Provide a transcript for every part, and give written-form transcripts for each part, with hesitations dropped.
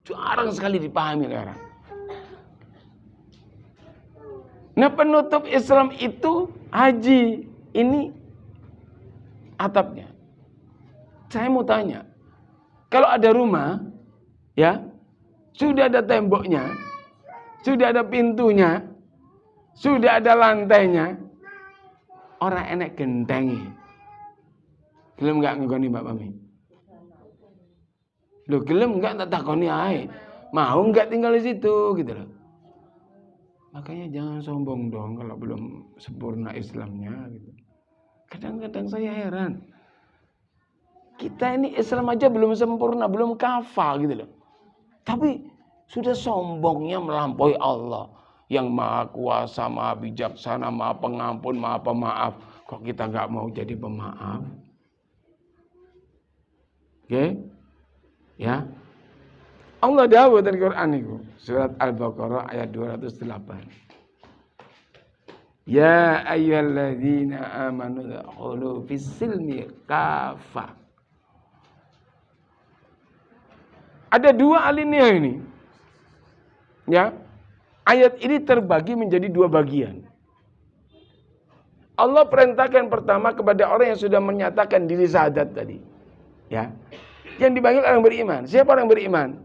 Jarang sekali dipahami oleh orang. Nah, penutup Islam itu haji. Ini atapnya. Saya mau tanya, kalau ada rumah, ya, sudah ada temboknya, sudah ada pintunya, sudah ada lantainya, orang enek gentengi. Gelem enggak ngegoni Mbak Mami? Loh, gelem enggak tak takoni ae. Mau enggak tinggal di situ gitu loh. Makanya jangan sombong dong kalau belum sempurna Islamnya gitu. Kadang-kadang saya heran. Kita ini Islam aja belum sempurna, belum kafah gitu loh. Tapi sudah sombongnya melampaui Allah yang Maha Kuasa, Maha Bijaksana, Maha Pengampun, Maha Pemaaf. Kok kita enggak mau jadi pemaaf? Oke? Ya. Allah dawuh dalam Quran itu, surat Al-Baqarah ayat 208. Ya ayyuhalladzina amanu dkhulu fis-silmi kafah. Ada dua alinea ini. Ya. Ayat ini terbagi menjadi dua bagian. Allah perintahkan pertama kepada orang yang sudah menyatakan diri syahadat tadi. Ya. Yang dipanggil orang beriman. Siapa orang beriman?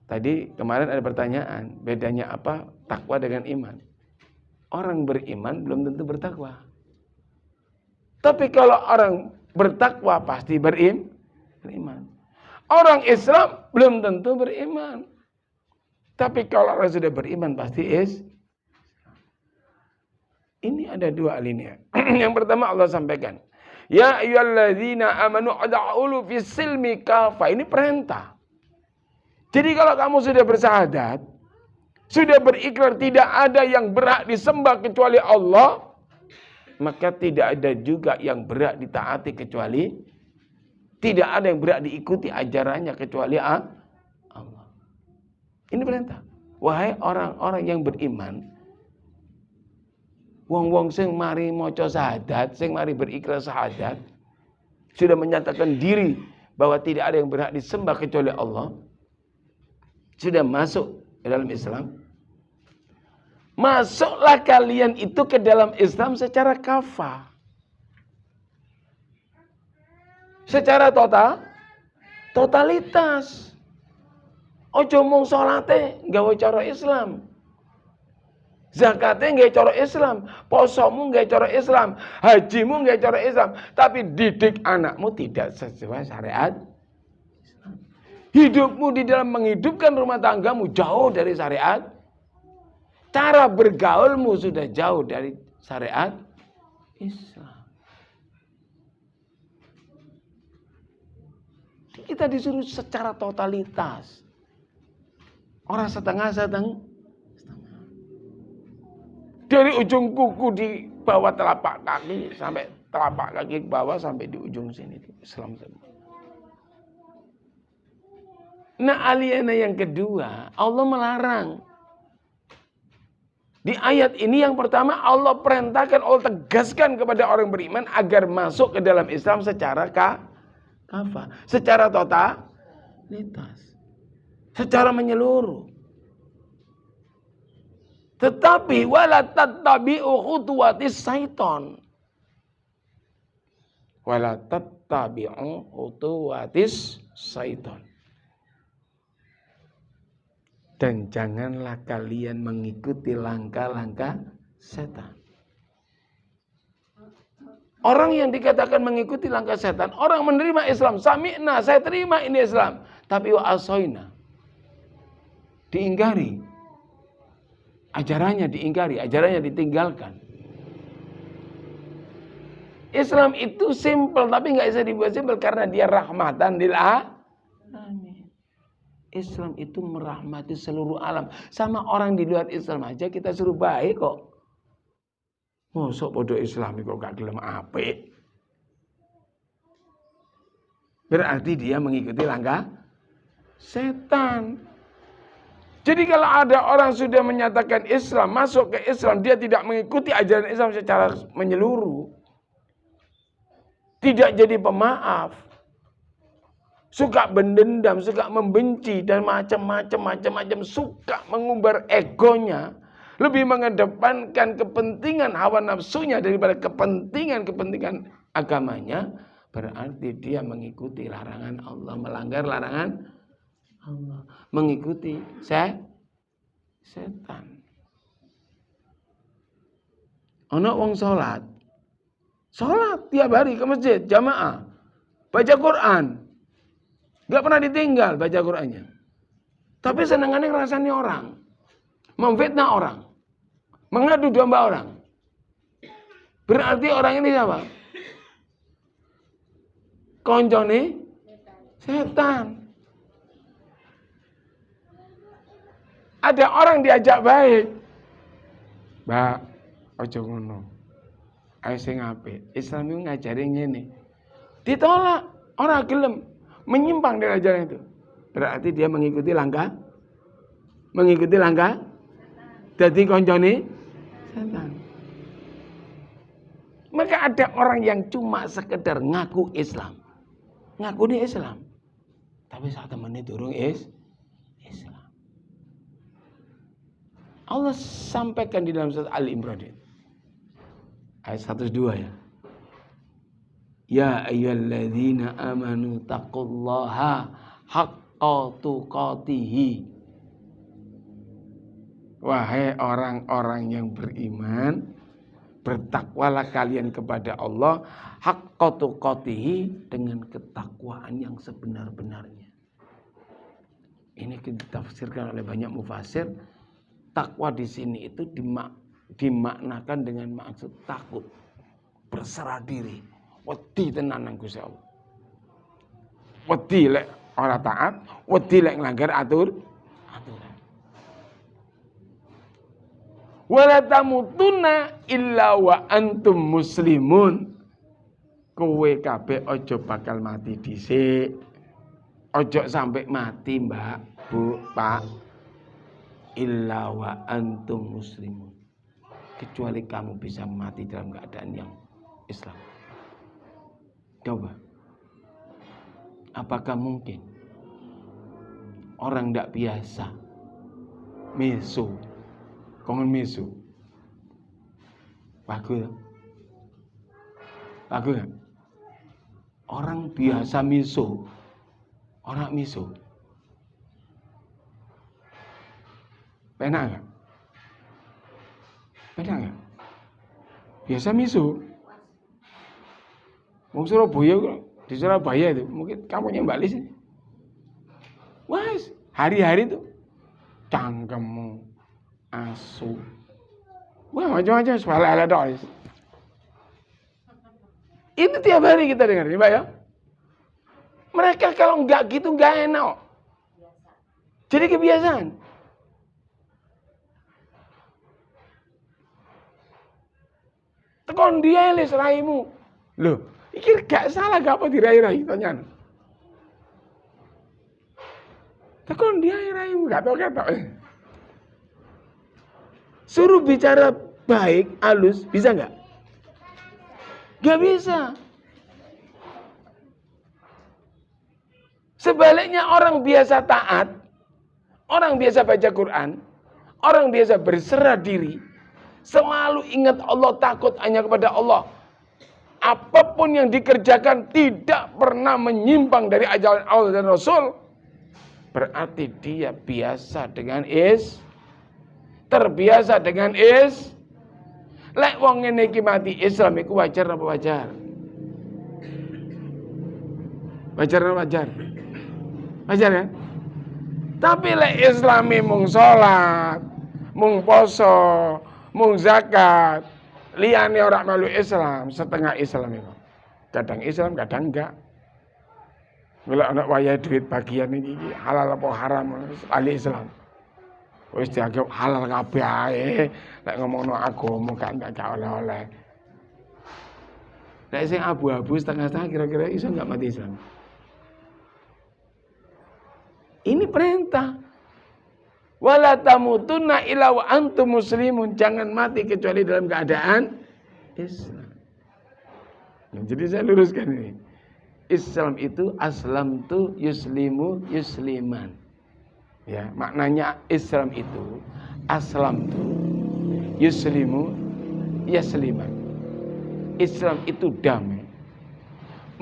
Tadi kemarin ada pertanyaan, bedanya apa takwa dengan iman? Orang beriman belum tentu bertakwa. Tapi kalau orang bertakwa pasti beriman. Orang Islam belum tentu beriman. Tapi kalau orang sudah beriman pasti Ini ada dua alinea. Yang pertama Allah sampaikan, ya ayyuhalladzina amanu udkhulu fis-silmi kafah. Ini perintah. Jadi kalau kamu sudah bersyahadat, sudah berikrar tidak ada yang berhak disembah kecuali Allah, maka tidak ada juga yang berhak ditaati kecuali, tidak ada yang berhak diikuti ajarannya kecuali Allah. Ini perintah. Wahai orang-orang yang beriman, wong-wong sing mari maca syahadat, sing mari berikrar syahadat, sudah menyatakan diri bahwa tidak ada yang berhak disembah kecuali Allah, sudah masuk ke dalam Islam. Masuklah kalian itu ke dalam Islam secara kafah. Secara totalitas. Ojo mung salate nggawe cara Islam. Zakate nggawe cara Islam, posomu nggawe cara Islam, hajimu nggawe cara Islam, tapi didik anakmu tidak sesuai syariat. Hidupmu di dalam menghidupkan rumah tanggamu jauh dari syariat. Cara bergaulmu sudah jauh dari syariat Islam. Kita disuruh secara totalitas. Orang setengah-setengah. Dari ujung kuku di bawah telapak kaki sampai telapak kaki ke bawah sampai di ujung sini. Islam semua. Nah, aliena yang kedua, Allah melarang. Di ayat ini yang pertama Allah perintahkan, Allah tegaskan kepada orang beriman agar masuk ke dalam Islam secara kafah, secara totalitas, secara menyeluruh. Tetapi wala tattabi'u khutuwatis syaiton. Wala tattabi'u khutuwatis syaiton. Dan janganlah kalian mengikuti langkah-langkah setan. Orang yang dikatakan mengikuti langkah setan, orang menerima Islam, sami'na, saya terima ini Islam, tapi wa asoina, diingkari. Ajarannya diingkari, ajarannya ditinggalkan. Islam itu simple, tapi nggak bisa dibuat simple karena dia rahmatan lil alamin. Islam itu merahmati seluruh alam. Sama orang di luar Islam aja kita suruh baik kok. Mosok bodoh Islam kok gak gelem apik. Berarti dia mengikuti langkah setan. Jadi kalau ada orang sudah menyatakan Islam, masuk ke Islam, dia tidak mengikuti ajaran Islam secara menyeluruh. Tidak jadi pemaaf. suka mendendam, suka membenci dan macam-macam, suka mengumbar egonya, lebih mengedepankan kepentingan hawa nafsunya daripada kepentingan agamanya, berarti dia mengikuti larangan Allah, melanggar larangan Allah, mengikuti setan. Ana wong salat tiap hari ke masjid jamaah, baca Quran, gak pernah ditinggal baca Qurannya. Tapi senengannya ngerasani orang, memfitnah orang, mengadu domba orang. Berarti orang ini siapa? Koncone setan. Ada orang diajak baik, Mbak, ojo ngono. Ayo sing apik. Islam itu ngajari ngene. Ditolak, orang gelem, menyimpang dari ajaran itu. Berarti dia mengikuti langkah dadi koncone setan. Maka ada orang yang cuma sekedar ngaku Islam. Ngaku ini Islam. Tapi saat temannya durung Islam. Allah sampaikan di dalam surat Al-Imran ayat 102 ya. Ya ayyuhalladzina amanu taqullaha haqqa tuqatih. Wahai orang-orang yang beriman, bertakwalah kalian kepada Allah haqqa tuqatih, dengan ketakwaan yang sebenar-benarnya. Ini ditafsirkan oleh banyak mufasir. Takwa di sini itu dimaknakan dengan maksud takut, berserah diri, wedi tenan nang Gusti Allah. Wedi lek ora taat, wedi lek nglanggar aturan. Wala tamutunna illa wa antum muslimun. Kowe kabeh aja bakal mati dhisik. Aja sampai mati, Mbak, Bu, Pak. Illa wa antum muslimun, kecuali kamu bisa mati dalam keadaan yang Islam. Coba, apakah mungkin orang tidak biasa meso, kongen meso, bagus kan? Orang biasa meso, orang meso. Penak gak? Biasa miso. Wong Surabaya, di Surabaya itu, mungkin kamunya Mbak Lis. Wah, hari-hari itu cangkemmu, asu. Wah, macam-macam sepala doa. Itu tiap hari kita dengar, Mbak ya. Mereka kalau enggak gitu enggak enak. Jadi kebiasaan. Tekon dia les raimu. Loh, iki gak salah gak apa dirai-rai tanyaan. Tekon dia raimu gak tau kata. Suruh bicara baik, halus, bisa gak? Gak bisa. Sebaliknya orang biasa taat, orang biasa baca Quran, orang biasa berserah diri, selalu ingat Allah, takut hanya kepada Allah. Apapun yang dikerjakan tidak pernah menyimpang dari ajaran Allah dan Rasul. Berarti dia biasa dengan terbiasa dengan lek wong ngene iki mati Islam iku wajar apa wajar? Wajar apa wajar? Wajar kan? Tapi lek Islami mung salat, mung poso, mung zakat, liyane ora melu Islam, setengah Islam itu. Kadang Islam, kadang enggak. Golek ana wayahe duit bagian iki halal apa haram ahli Islam. Wis dianggap halal kabeh ae. Lek ngomongno agama gak oleh-oleh. Lek sing abu-abu setengah-setengah kira-kira iso enggak mati Islam. Ini perintah. Wala tamutunna illa wa antum muslimun, jangan mati kecuali dalam keadaan Islam. Nah, jadi saya luruskan ini. Islam itu aslam tu yuslimu yusliman. Ya, maknanya Islam itu aslam tu yuslimu yasliman. Islam itu damai,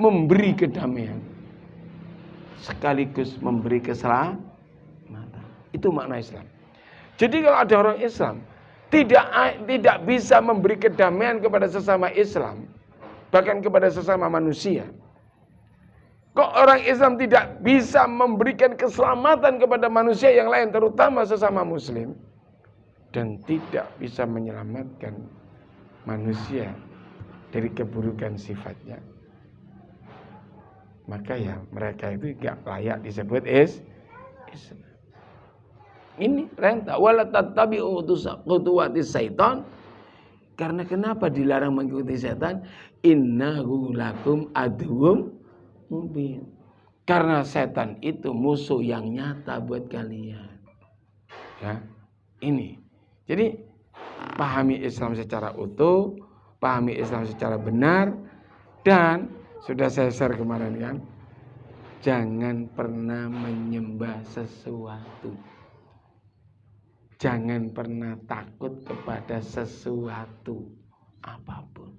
memberi kedamaian, sekaligus memberi keselamatan. Itu makna Islam. Jadi kalau ada orang Islam tidak bisa memberi kedamaian kepada sesama Islam, bahkan kepada sesama manusia. Kok orang Islam tidak bisa memberikan keselamatan kepada manusia yang lain, terutama sesama muslim, dan tidak bisa menyelamatkan manusia dari keburukan sifatnya, maka ya mereka itu gak layak disebut Islam. Ini perintah wala tattabi'u khutuwatis syaitan. Karena kenapa dilarang mengikuti setan? Innahu lakum aduwwum mubin. Karena setan itu musuh yang nyata buat kalian. Ya, ini. Jadi pahami Islam secara utuh, pahami Islam secara benar, dan sudah saya share kemarin kan, jangan pernah menyembah sesuatu. Jangan pernah takut kepada sesuatu apapun.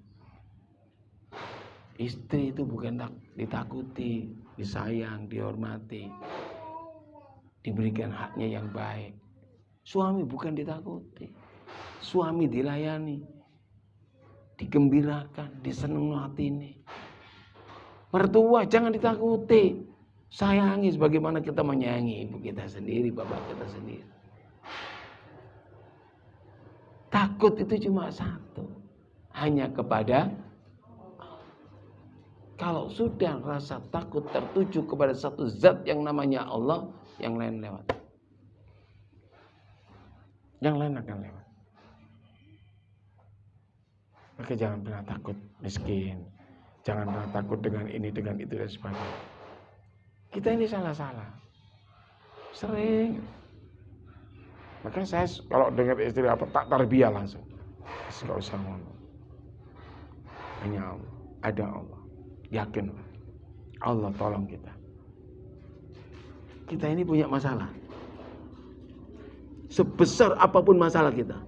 Istri itu bukan ditakuti, disayang, dihormati, diberikan haknya yang baik. Suami bukan ditakuti, suami dilayani, digembirakan, diseneng hati ini. Mertua jangan ditakuti, sayangi sebagaimana kita menyayangi ibu kita sendiri, bapak kita sendiri. Takut itu cuma satu, hanya kepada Allah. Kalau sudah rasa takut tertuju kepada satu zat yang namanya Allah, yang lain lewat. Yang lain akan lewat. Maka jangan pernah takut miskin. Jangan pernah takut dengan ini, dengan itu, dan sebagainya. Kita ini salah-salah. Sering. Maka saya kalau dengar istri apa tak tarbiyah langsung. Enggak usah ngomong. Hanya Allah, ada Allah. Yakin Allah tolong kita. Kita ini punya masalah. Sebesar apapun masalah kita,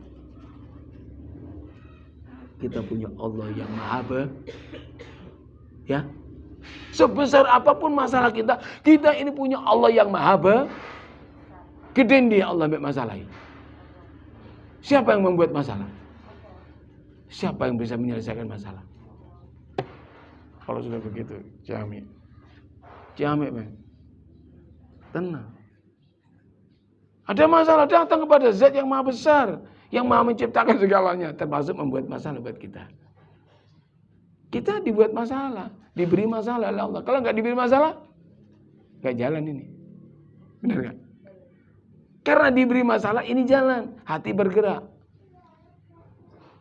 kita punya Allah yang Maha ya. Sebesar apapun masalah kita, kita ini punya Allah yang Maha Gede dia Allah ambil masalah ini. Siapa yang membuat masalah? Siapa yang bisa menyelesaikan masalah? Kalau sudah begitu, jamin, men. Tenang. Ada masalah, datang kepada Zat yang Maha Besar, yang Maha menciptakan segalanya, termasuk membuat masalah buat kita. Kita dibuat masalah, diberi masalah oleh Allah. Kalau nggak diberi masalah, nggak jalan ini. Benar nggak? Karena diberi masalah ini jalan, hati bergerak.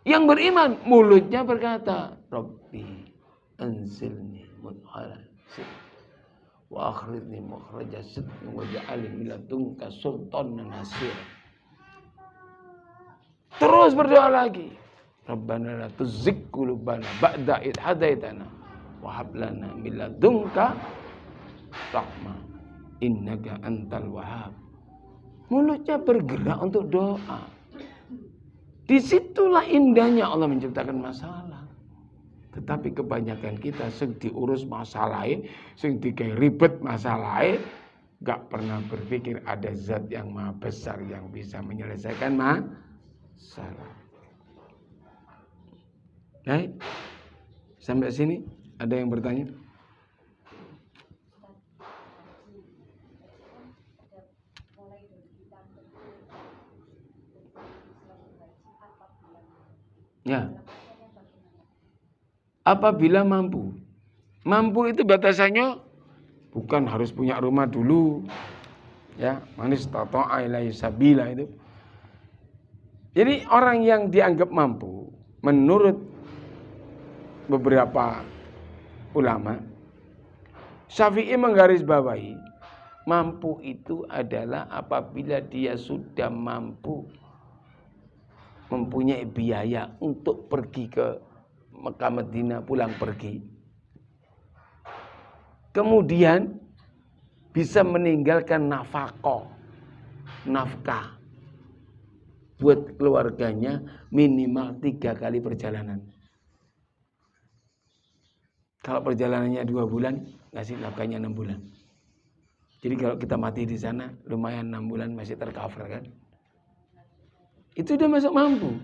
Yang beriman, mulutnya berkata, Rabbi anzilni mudkhala sidq wa akhrijni mukhraja sidq waj'alni min ladunka sultanan nasir. Terus berdoa lagi. Rabbana la tuzigh qulubana ba'da idh hadaitana wa hab lana min ladunka rahmah innaka antal wahhab. Mulutnya bergerak untuk doa. Disitulah indahnya Allah menciptakan masalah. Tetapi kebanyakan kita sing diurus masalahnya, sing dikai ribet masalahnya, gak pernah berpikir ada zat yang Maha Besar yang bisa menyelesaikan masalah. Baik, sampai sini ada yang bertanya? Ya. Apabila mampu. Mampu itu batasannya bukan harus punya rumah dulu. Ya, manis tata'a ilaihi sabila itu. Jadi orang yang dianggap mampu menurut beberapa ulama, Syafi'i menggarisbawahi mampu itu adalah apabila dia sudah mampu mempunyai biaya untuk pergi ke Mekah Madinah pulang pergi. Kemudian bisa meninggalkan nafkah buat keluarganya minimal 3 kali perjalanan. Kalau perjalanannya 2 bulan, ngasih nafkahnya 6 bulan. Jadi kalau kita mati di sana, lumayan 6 bulan masih tercover kan. Itu udah masuk mampu.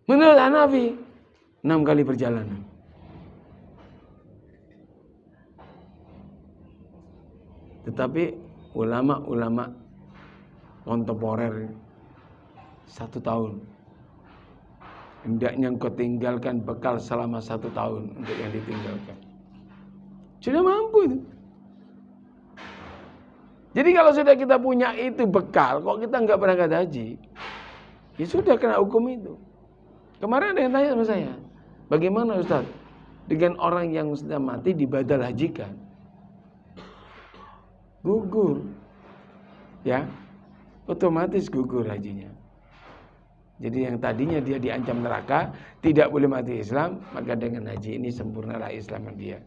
Menurut Hanafi, 6 kali perjalanan. Tetapi ulama-ulama kontemporer 1 tahun. Hendaknya engkau tinggalkan bekal selama 1 tahun untuk yang ditinggalkan. Sudah mampu itu. Jadi kalau sudah kita punya itu bekal, kok kita nggak berangkat haji, ya sudah kena hukum itu. Kemarin ada yang tanya sama saya, bagaimana Ustaz dengan orang yang sudah mati dibadal hajikan? Gugur, ya, otomatis gugur hajinya. Jadi yang tadinya dia diancam neraka, tidak boleh mati Islam, maka dengan haji ini sempurnalah Islam dia.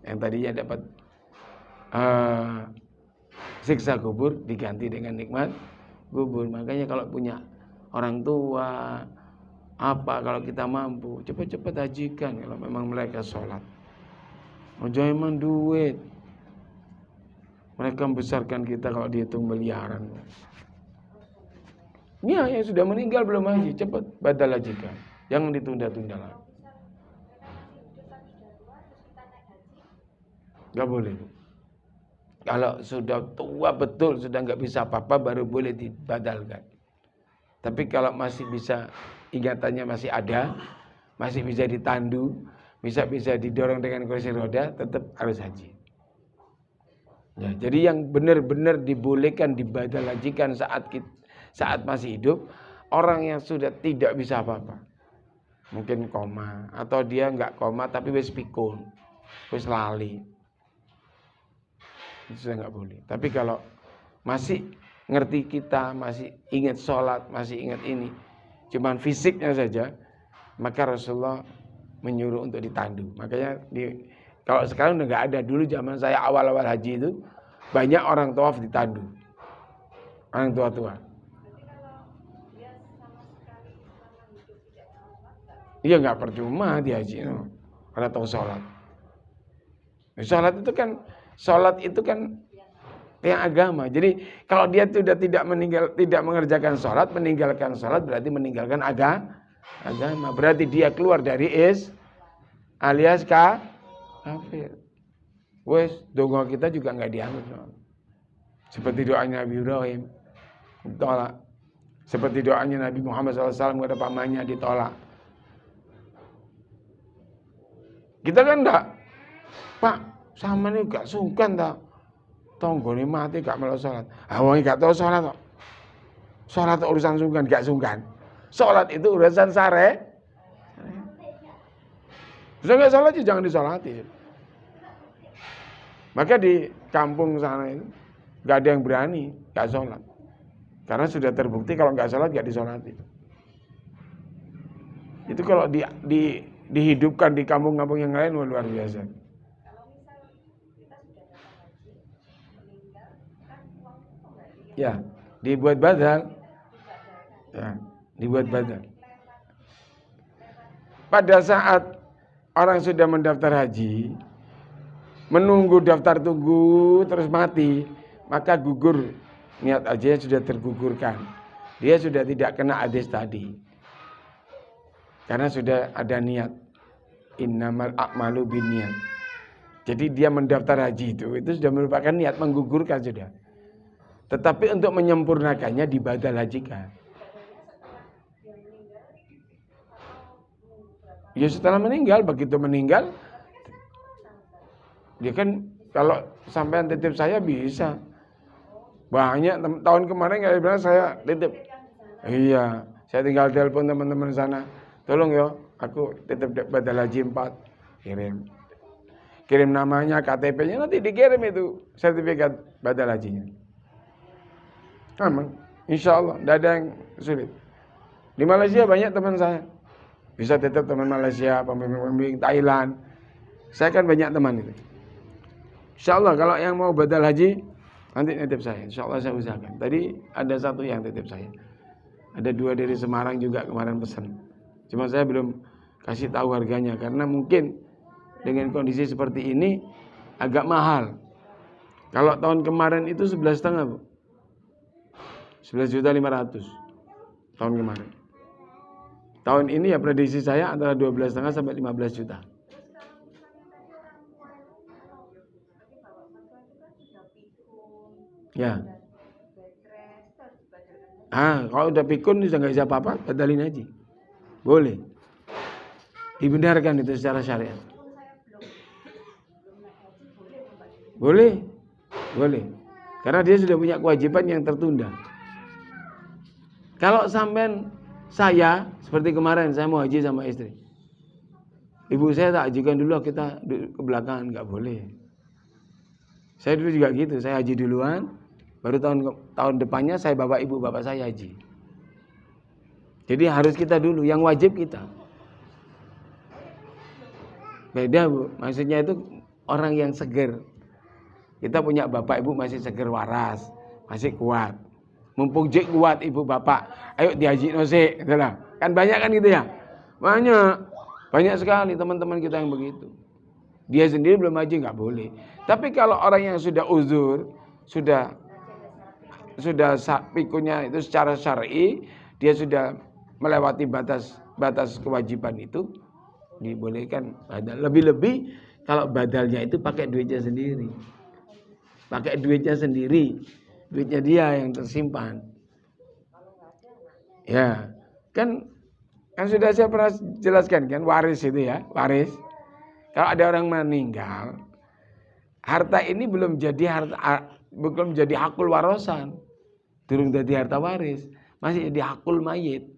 Yang tadinya dapat siksa kubur diganti dengan nikmat kubur. Makanya kalau punya orang tua, kalau kita mampu, cepat-cepat hajikan kalau memang mereka sholat. Ojo emang duit. Mereka membesarkan kita kalau dihitung miliaran. Ya, yang sudah meninggal belum haji, cepat badal hajikan. Jangan ditunda-tunda lagi. Gak boleh. Kalau sudah tua betul, sudah nggak bisa apa-apa, baru boleh dibadalkan. Tapi kalau masih bisa, ingatannya masih ada, masih bisa ditandu, bisa didorong dengan kursi roda, tetap harus haji. Ya, jadi yang benar-benar dibolehkan dibadal hajikan saat masih hidup, orang yang sudah tidak bisa apa-apa. Mungkin koma, atau dia nggak koma tapi wis pikun, wis lali. Itu sudah nggak boleh. Tapi kalau masih ngerti kita, masih ingat sholat, masih ingat ini, cuman fisiknya saja, maka Rasulullah menyuruh untuk ditandu. Makanya kalau sekarang udah nggak ada. Dulu zaman saya awal-awal haji itu banyak orang tawaf ditandu, orang tua-tua. Iya nggak percuma di haji, no. Karena tahu sholat. Sholat itu kan yang agama. Jadi kalau dia sudah tidak mengerjakan sholat, meninggalkan sholat berarti meninggalkan agama. Berarti dia keluar dari alias kafir. Wes, donga kita juga nggak dianggap. No. Seperti doanya Nabi Ibrahim ditolak. Seperti doanya Nabi Muhammad SAW kepada pamannya ditolak. Kita kan enggak, Pak, sama ini gak sungkan tak? Tonggone mati gak melu sholat. Wong gak tahu sholat kok. Sholat urusan sungkan, gak sungkan. Sholat itu urusan sare. Bisa gak sholat jangan disolatin. Maka di kampung sana itu gak ada yang berani gak sholat. Karena sudah terbukti kalau gak sholat gak disolatin. Itu kalau dihidupkan di kampung-kampung yang lain luar biasa. Ya, dibuat badal. Ya, dibuat badal. Pada saat orang sudah mendaftar haji, menunggu daftar tunggu terus mati, maka gugur niat hajinya sudah tergugurkan. Dia sudah tidak kena hadis tadi. Karena sudah ada niat. Innamal a'malu binniyat. Jadi dia mendaftar haji itu sudah merupakan niat menggugurkan sudah. Tetapi untuk menyempurnakannya dibadal hajikan. Ya setelah meninggal, begitu meninggal, dia kan kalau sampean titip saya bisa. Banyak tahun kemarin kali bilang saya titip. Iya, saya tinggal telepon teman-teman sana. Tolong ya, aku titip badal haji 4. Kirim namanya, KTP-nya, nanti dikirim itu sertifikat badal hajinya. Aman, insya Allah, tidak ada yang sulit. Di Malaysia banyak teman saya. Bisa titip teman Malaysia, pembimbing Thailand. Saya kan banyak teman itu. Insyaallah kalau yang mau badal haji nanti nitip saya. Insyaallah saya usahakan. Tadi ada satu yang titip saya. Ada 2 dari Semarang juga kemarin pesan. Cuma saya belum kasih tahu harganya karena mungkin dengan kondisi seperti ini agak mahal. Kalau tahun kemarin itu 11,5 Bu. 11.500.000 tahun kemarin. Tahun ini ya prediksi saya antara 12,5 sampai 15 juta. Ya. Kalau udah pikun sudah nggak bisa apa-apa, batalin aja. Boleh. Dibenarkan itu secara syariat. Boleh. Karena dia sudah punya kewajiban yang tertunda. Kalau sampean saya seperti kemarin saya mau haji sama istri. Ibu saya tak hajikan dulu, kita ke belakang, nggak boleh. Saya dulu juga gitu, saya haji duluan, baru tahun depannya saya bawa ibu bapak saya haji. Jadi harus kita dulu, yang wajib kita. Beda Bu, maksudnya itu orang yang seger. Kita punya bapak ibu masih seger waras, masih kuat. Mumpung jek kuat ibu bapak, ayo dihaji nosek, itulah. Kan banyak kan gitu ya? Banyak sekali teman-teman kita yang begitu. Dia sendiri belum haji nggak boleh. Tapi kalau orang yang sudah uzur, sudah pikunnya itu secara syar'i, dia sudah melewati batas kewajiban itu, dibolehkan badal. Lebih-lebih kalau badalnya itu pakai duitnya sendiri. Duitnya dia yang tersimpan. Ya, kan sudah saya pernah jelaskan kan, waris itu ya, waris. Kalau ada orang meninggal, harta ini belum jadi hakul warasan. Durung jadi harta waris, masih jadi hakul mayit.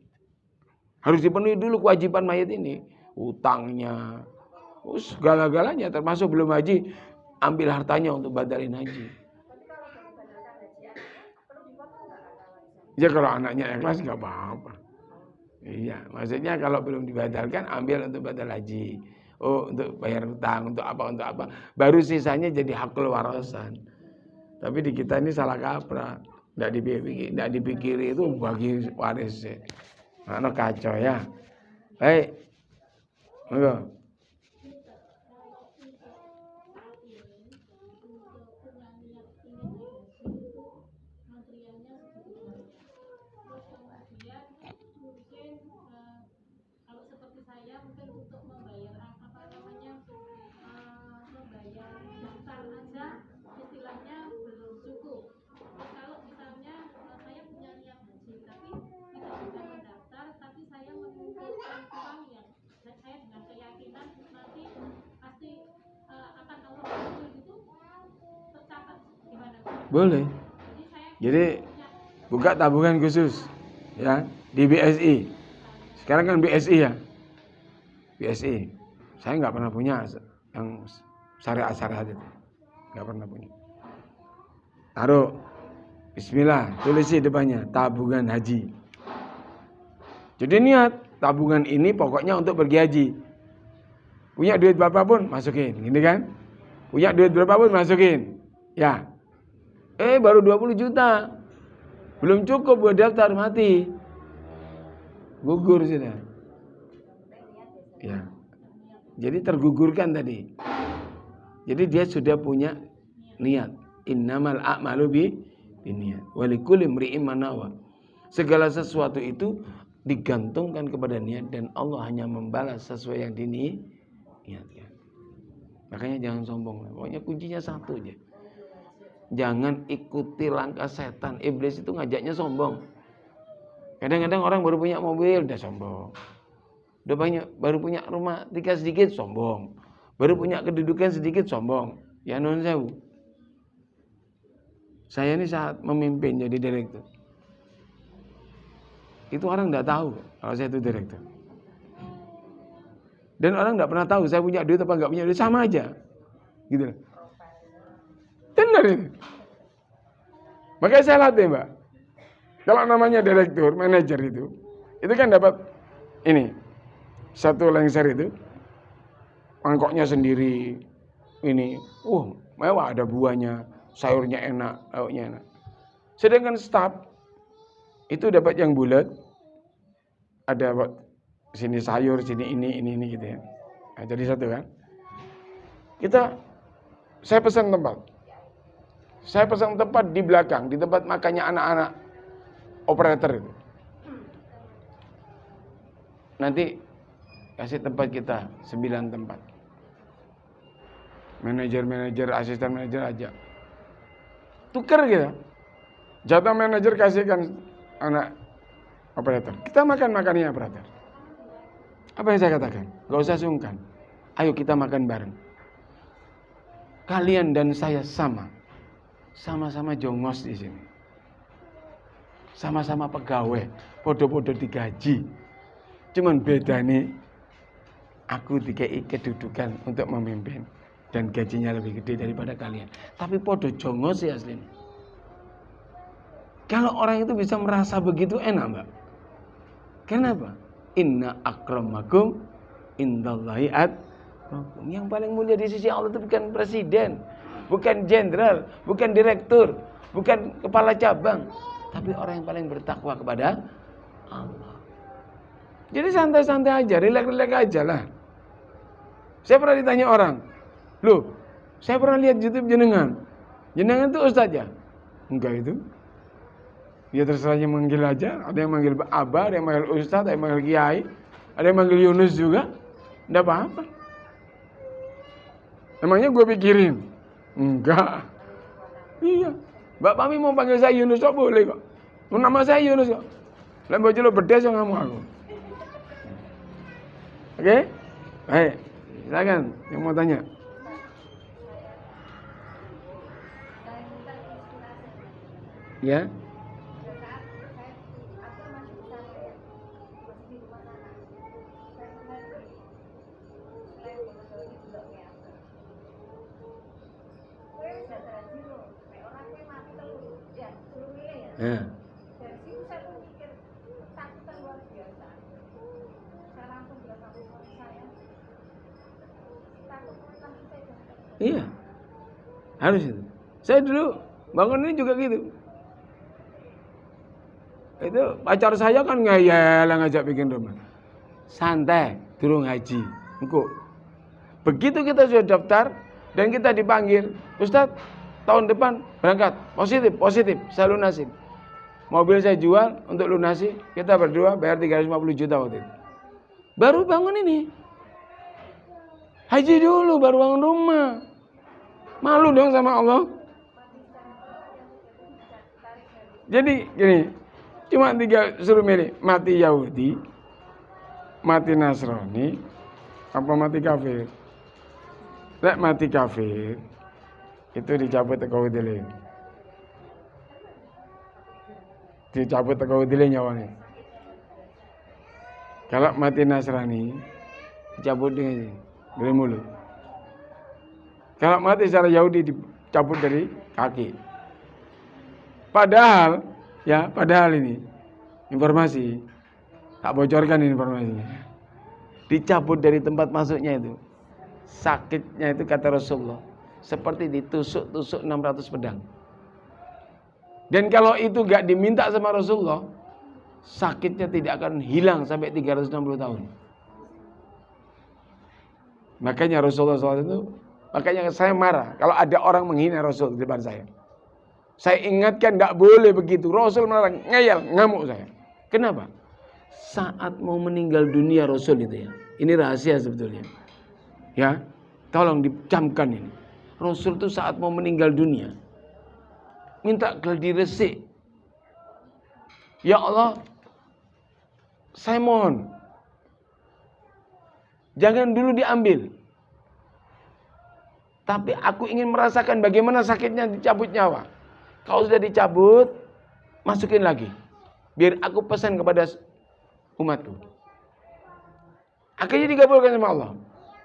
Harus dipenuhi dulu kewajiban mayit ini, utangnya, segala-galanya, termasuk belum haji, ambil hartanya untuk badalin haji. Ya kalau anaknya ikhlas nggak apa-apa. Iya, maksudnya kalau belum dibadalkan, ambil untuk badal haji. Untuk bayar utang, untuk apa. Baru sisanya jadi hakul warasan. Tapi di kita ini salah kaprah. Nggak dipikiri itu bagi waris. Mana kacau ya. Baik. Monggo. Boleh. Jadi buka tabungan khusus ya di BSI. Sekarang kan BSI ya. BSI. Saya nggak pernah punya yang syariat itu. Nggak pernah punya. Taruh bismillah, tulis di depannya tabungan haji. Jadi niat tabungan ini pokoknya untuk pergi haji. Punya duit berapapun masukin, gini kan? Punya duit berapapun masukin. Ya. Baru 20 juta. Belum cukup buat daftar, mati. Gugur sudah. Ya. Jadi tergugurkan tadi. Jadi dia sudah punya niat. Innamal a'malu binniyat. Wa likulli imri'in ma nawa. Segala sesuatu itu digantungkan kepada niat dan Allah hanya membalas sesuai yang diniatkan. Makanya jangan sombong. Pokoknya kuncinya satu aja. Jangan ikuti langkah setan. Iblis itu ngajaknya sombong. Kadang-kadang orang baru punya mobil udah sombong. Baru punya rumah tinggal sedikit sombong. Baru punya kedudukan sedikit sombong. Ya non sewu. Saya ini saat memimpin jadi direktur. Itu orang enggak tahu kalau saya itu direktur. Dan orang enggak pernah tahu saya punya duit apa enggak punya duit, sama aja. Gitu. Benar itu. Makanya saya latih Mbak. Kalau namanya direktur, manajer itu kan dapat ini. Satu lengser itu, mangkoknya sendiri. Ini, mewah, ada buahnya, sayurnya enak, lauknya enak. Sedangkan staf itu dapat yang bulat, ada sini sayur, sini ini gitu ya. Nah, jadi satu kan. Saya pesan tempat. Saya pesan tempat di belakang, di tempat makannya anak-anak operator itu. Nanti kasih tempat kita 9 tempat. Manajer, asisten manajer aja. Tuker gitu. Jatah manajer kasihkan anak operator. Kita makan-makannya operator. Apa yang saya katakan? Gak usah sungkan. Ayo kita makan bareng. Kalian dan saya sama-sama jongos di sini. Sama-sama pegawai, podo-podo digaji. Cuman beda nih, aku dikei kedudukan untuk memimpin dan gajinya lebih gede daripada kalian. Tapi podo jongos ya aslinya. Kalau orang itu bisa merasa begitu enak, Mbak. Kenapa? Inna akramakum indallahi atqakum. Yang paling mulia di sisi Allah itu bukan presiden, bukan jenderal, bukan direktur, bukan kepala cabang, tapi orang yang paling bertakwa kepada Allah. Jadi santai-santai aja, rileks-rileks aja lah. Saya pernah ditanya orang, loh, saya pernah lihat YouTube jenengan itu ustaz ya? Enggak itu. Ya terserahnya manggil aja, ada yang manggil Abah, ada yang manggil Ustaz, ada yang manggil Kiai, ada yang manggil Yunus juga. Enggak apa-apa. Emangnya gue pikirin? Enggak. Iya. Mbak Pami mau panggil saya Yunus kok boleh kok. Nama saya Yunus kok. Lah bocah lo bedes yang ngamu aku. Oke? Baik. Silakan yang mau tanya. Ya. Ya. Iya. Harus itu. Saya dulu bangun ini juga gitu. Itu pacar saya kan ngayal ngajak bikin rumah. Santai, durung haji. Engko. Begitu kita sudah daftar dan kita dipanggil, Ustaz, tahun depan berangkat. Positif, saya lunasin. Mobil saya jual untuk lunasi, kita berdua bayar 350 juta waktu itu. Baru bangun ini. Haji dulu baru bangun rumah. Malu dong sama Allah. Jadi gini, cuma 3 suruh milih, mati Yahudi, mati Nasrani, apa mati kafir. Lek mati kafir, itu dicabut tekawudile. Dicabut tekawudile nyawanya. Kalau mati Nasrani, dicabut dari mulut. Kalau mati secara Yahudi, dicabut dari kaki. Padahal ini informasi, tak bocorkan informasinya. Dicabut dari tempat masuknya itu. Sakitnya itu kata Rasulullah seperti ditusuk-tusuk 600 pedang. Dan kalau itu gak diminta sama Rasulullah, sakitnya tidak akan hilang sampai 360 tahun. Makanya Rasulullah SAW itu, makanya saya marah kalau ada orang menghina Rasul di depan saya. Saya ingatkan gak boleh begitu. Rasul melarang, ngeyel, ngamuk saya. Kenapa? Saat mau meninggal dunia Rasul itu ya. Ini rahasia sebetulnya. Ya, tolong dicamkan ini. Rasul itu saat mau meninggal dunia, minta gladi resik. Ya Allah, saya mohon, jangan dulu diambil. Tapi aku ingin merasakan bagaimana sakitnya dicabut nyawa. Kalau sudah dicabut, masukin lagi. Biar aku pesan kepada umatku. Akhirnya dikabulkan sama Allah.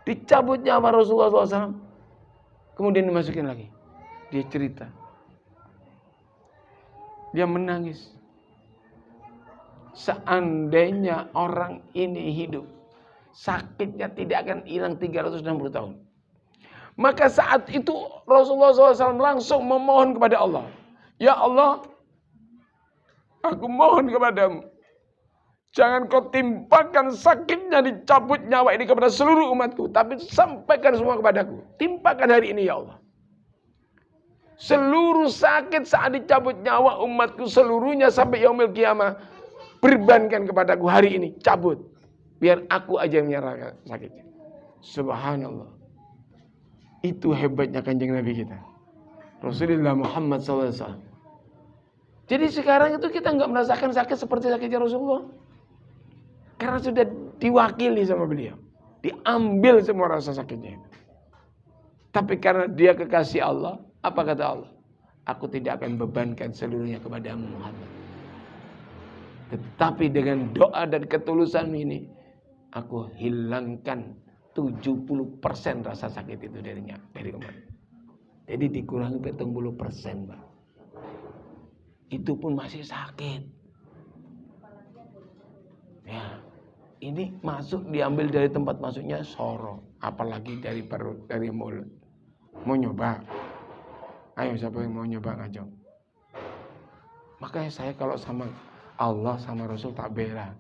Dicabut nyawa Rasulullah SAW. Kemudian dimasukin lagi. Dia cerita. Dia menangis. Seandainya orang ini hidup, sakitnya tidak akan hilang 360 tahun. Maka saat itu Rasulullah SAW langsung memohon kepada Allah. Ya Allah, aku mohon kepadamu. Jangan kau timpakan sakitnya dicabut nyawa ini kepada seluruh umatku. Tapi sampaikan semua kepadaku. Timpakan hari ini ya Allah. Seluruh sakit saat dicabut nyawa umatku seluruhnya sampai yaumil qiyamah. Berbankan kepadaku hari ini. Cabut. Biar aku aja yang menyerahkan sakitnya. Subhanallah. Itu hebatnya kanjeng Nabi kita. Rasulullah Muhammad SAW. Jadi sekarang itu kita nggak merasakan sakit seperti sakitnya Rasulullah. Karena sudah diwakili sama beliau. Diambil semua rasa sakitnya. Tapi karena dia kekasih Allah, apa kata Allah? Aku tidak akan bebankan seluruhnya kepadamu Muhammad. Tetapi dengan doa dan ketulusan ini, aku hilangkan 70% rasa sakit itu dari umat. Jadi dikurangi 70%, Pak. Itu pun masih sakit. Ya, ini masuk diambil dari tempat masuknya sorong, apalagi dari perut, dari mulut. Mau nyoba? Ayo siapa yang mau nyoba ngajak? Makanya saya kalau sama Allah sama Rasul tak bela.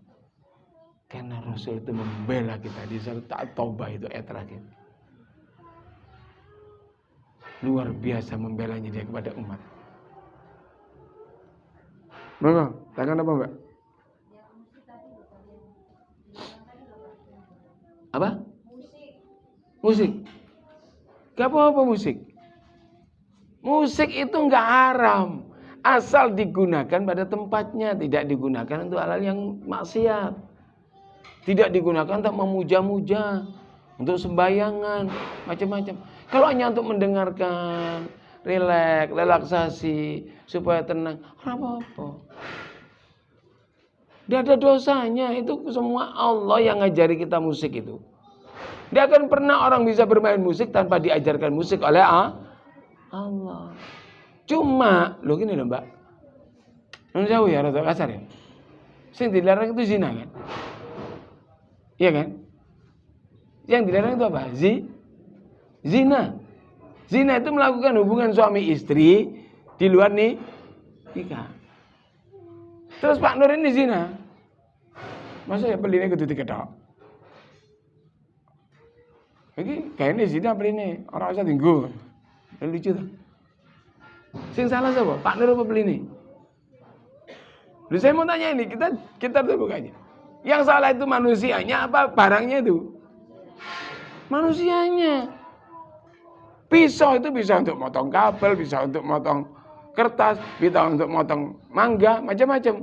Karena Rasul itu membela kita di saat Taubah itu ayat terakhir. Luar biasa membelanya dia kepada umat. Mbak, tangan apa Mbak? Apa? Musik. Gak apa-apa musik. Musik itu gak haram. Asal digunakan pada tempatnya. Tidak digunakan untuk hal yang maksiat. Tidak digunakan untuk memuja-muja. Untuk sembayangan. Macam-macam. Kalau hanya untuk mendengarkan. Relaksasi. Supaya tenang. Apa-apa. Tidak ada dosanya. Itu semua Allah yang ngajari kita musik itu. Tidak akan pernah orang bisa bermain musik tanpa diajarkan musik oleh Allah. Cuma, lo gini loh Mbak. Non jauh ya, rada kasar ya. Yang dilarang itu zina kan? Iya kan? Yang dilarang itu apa? Zina. Zina itu melakukan hubungan suami istri di luar nikah. Terus Pak Nur ini zina. Masa ya peline kudu diketok? Iki kayaknya zina peline, orang usah tinggu. Lucu tuh. Sing salah siapa? Pak Nur apa peline? Lu saya mau tanya ini, kita terbuka aja. Yang salah itu manusianya apa barangnya itu? Manusianya. Pisau itu bisa untuk motong kabel, bisa untuk motong kertas, bisa untuk motong mangga, macam-macam.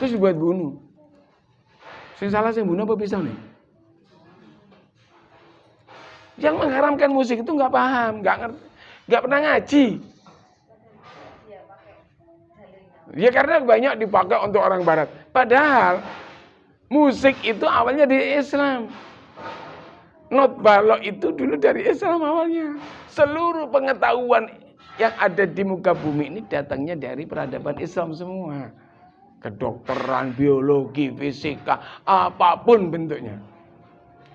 Terus dibuat bunuh. Yang salah sing bunuh apa pisau nih? Yang mengharamkan musik itu nggak paham, nggak ngerti, nggak pernah ngaji. Ya karena banyak dipakai untuk orang Barat. Padahal musik itu awalnya di Islam. Not balok itu dulu dari Islam awalnya. Seluruh pengetahuan yang ada di muka bumi ini datangnya dari peradaban Islam semua. Kedokteran, biologi, fisika, apapun bentuknya.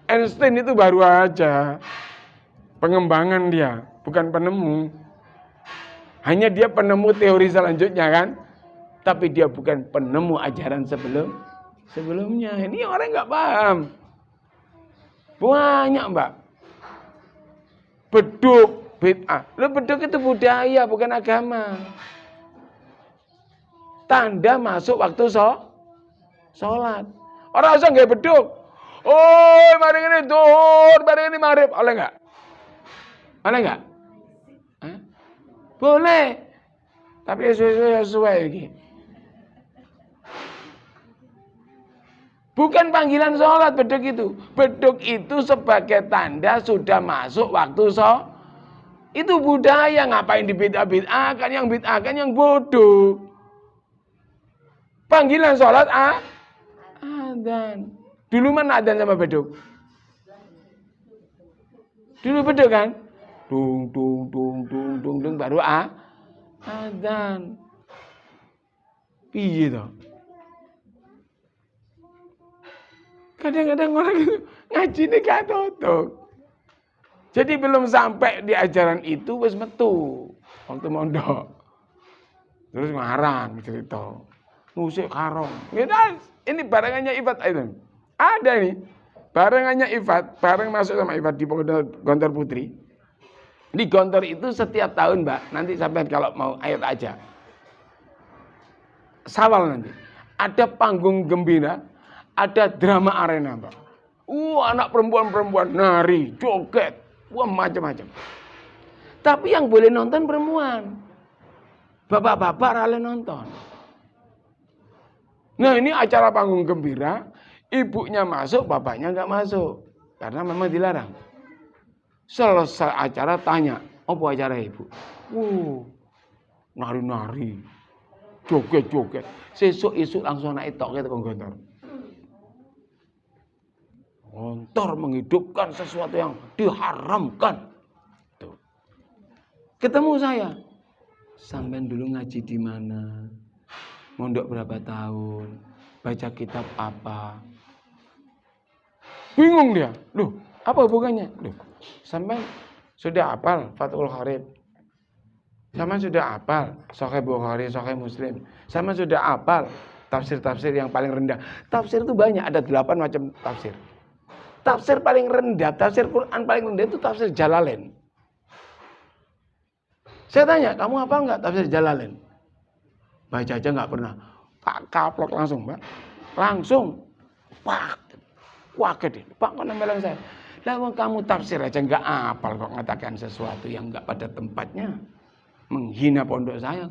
Einstein itu baru aja pengembangan dia, bukan penemu. Hanya dia penemu teori selanjutnya kan. Tapi dia bukan penemu ajaran sebelumnya. Ini orang nggak paham. Banyak Mbak. Beduk, bid'ah. Beduk itu budaya, bukan agama. Tanda masuk waktu sholat. Orang usah nggak beduk. Oh, mari ini duhur, mari ini maghrib. Oleh nggak? Oleh nggak? Boleh. Tapi sesuai lagi. Bukan panggilan sholat beduk itu. Beduk itu sebagai tanda sudah masuk waktu sholat. Itu budaya, ngapain dibid'ah-bid'ahkan, yang bid'ahkan yang bodoh. Panggilan sholat adzan. Dulu mana adzan sama beduk? Dulu beduk kan? Dung dung dung dung dung dung baru adzan. Piye toh? Kadang-kadang orang itu ngaji ini gak tutup. Jadi belum sampai di ajaran itu wis metu waktu mondok. Terus ngarang cerita. Musik haram. Ini barengannya Ifat itu. Ada nih. Barengannya Ifat, bareng masuk sama Ifat di Gontor Putri. Di Gontor itu setiap tahun, Mbak. Nanti sampai kalau mau ayat aja. Sawal nanti. Ada panggung gembira, ada drama arena, Mbak. Anak perempuan-perempuan nari, joget, macam-macam. Tapi yang boleh nonton perempuan. Bapak-bapak rale nonton. Nah, ini acara panggung gembira, ibunya masuk, bapaknya nggak masuk. Karena memang dilarang. Selesai acara tanya, apa acara ibu? Nari-nari, joget-joget. Sesuk-esuk langsung naik tok ke Gontor. Gontor menghidupkan sesuatu yang diharamkan. Tuh. Ketemu saya. Sampai dulu ngaji di mana? Mondok berapa tahun? Baca kitab apa? Bingung dia. Loh, apa hubungannya? Loh, sampai sudah hafal Fathul Qorib. Sama sudah hafal Sahih Bukhari, Sahih Muslim. Sama sudah hafal tafsir-tafsir yang paling rendah. Tafsir itu banyak, ada 8 macam tafsir. Tafsir paling rendah, tafsir Quran paling rendah itu tafsir Jalalain. Saya tanya, kamu apa enggak tafsir Jalalain? Baca aja enggak pernah. Pak kaplok langsung, Pak. Langsung. Pak. Kaget dia. Pak kok nembeleng saya. Lah kamu tafsir aja enggak hafal kok ngatakan sesuatu yang enggak pada tempatnya. Menghina pondok saya.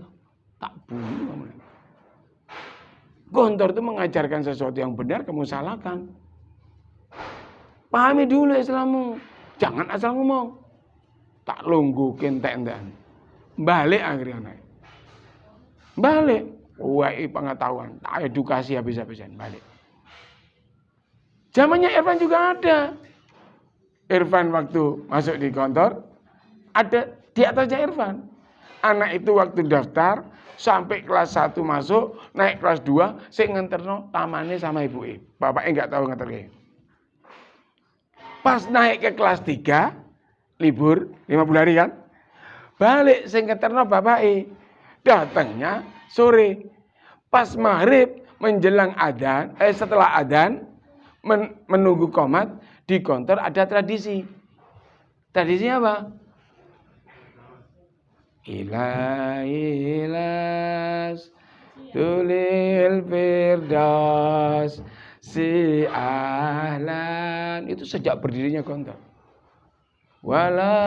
Tak bunuh kamu. Gontor itu mengajarkan sesuatu yang benar kamu salahkan. Pahami dulu Islammu. Jangan asal ngomong. Tak lunggukin entek-entekan. Balik akhirnya naik. Balik. Wai pengetahuan. Tak edukasi habis-habisan. Balik. Zamannya Irfan juga ada. Irfan waktu masuk di Gontor. Ada di atasnya Irfan. Anak itu waktu daftar. Sampai kelas 1 masuk. Naik kelas 2. Saya nganterno tamannya sama ibu. Bapaknya gak tahu nganternya. Pas naik ke kelas 3. Libur 50 hari kan. Balik sing keterno bapake. Datangnya sore. Pas maghrib menjelang adzan, setelah adzan menunggu qomat di Gontor ada tradisi. Tradisi apa? Ilailas tulil firdaus si ahlan. Itu sejak berdirinya Gontor. Wala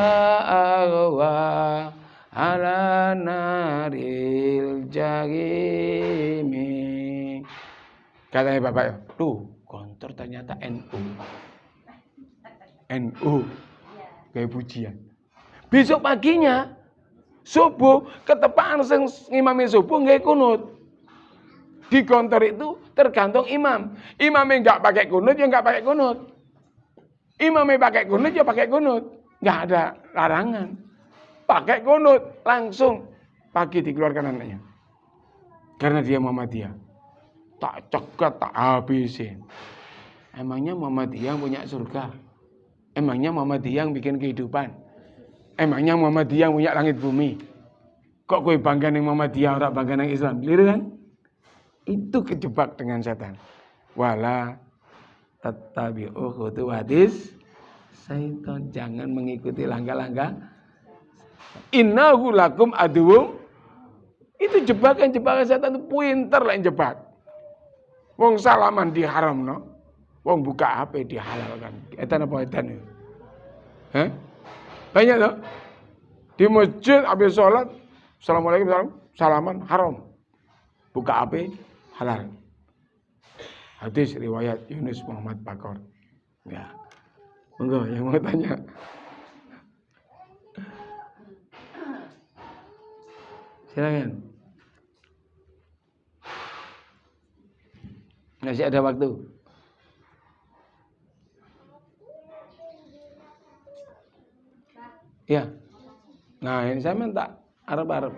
aghwa ala naril jahimi. Katanya bapak, tuh Gontor ternyata NU. NU. Kayak pujian. Besok paginya subuh ketepaan sing ngimami subuh nggih kunut. Di Gontor itu tergantung imam. Imamnya enggak pakai kunut ya enggak pakai kunut. Imamnya pakai kunut ya pakai kunut. Nggak ada larangan. Pakai kunut. Langsung pagi dikeluarkan anaknya. Karena dia Muhammadiyah. Tak cegat, tak habisin. Emangnya Muhammadiyah punya surga? Emangnya Muhammadiyah yang bikin kehidupan? Emangnya Muhammadiyah punya langit bumi? Kok gue bangga dengan Muhammadiyah, orang bangga dengan Islam? Lihat kan? Itu kejebak dengan setan. Wala tattabi'u khutuwatis syaitan, jangan mengikuti langkah-langkah. Innahu lakum aduwwum. Itu jebakan-jebakan setan itu pinter lah jebak. Wong salaman diharamno, wong buka HP dihalalkan. Etan apa etan itu? Banyak loh. Di masjid habis sholat, assalamualaikum salaman haram. Buka HP halal. Hadis riwayat Yunus Muhammad Bakor. Ya. Monggo yang mau tanya. Silakan. Masih ada waktu. Ya. Nah, ini saya minta Arab-Arab.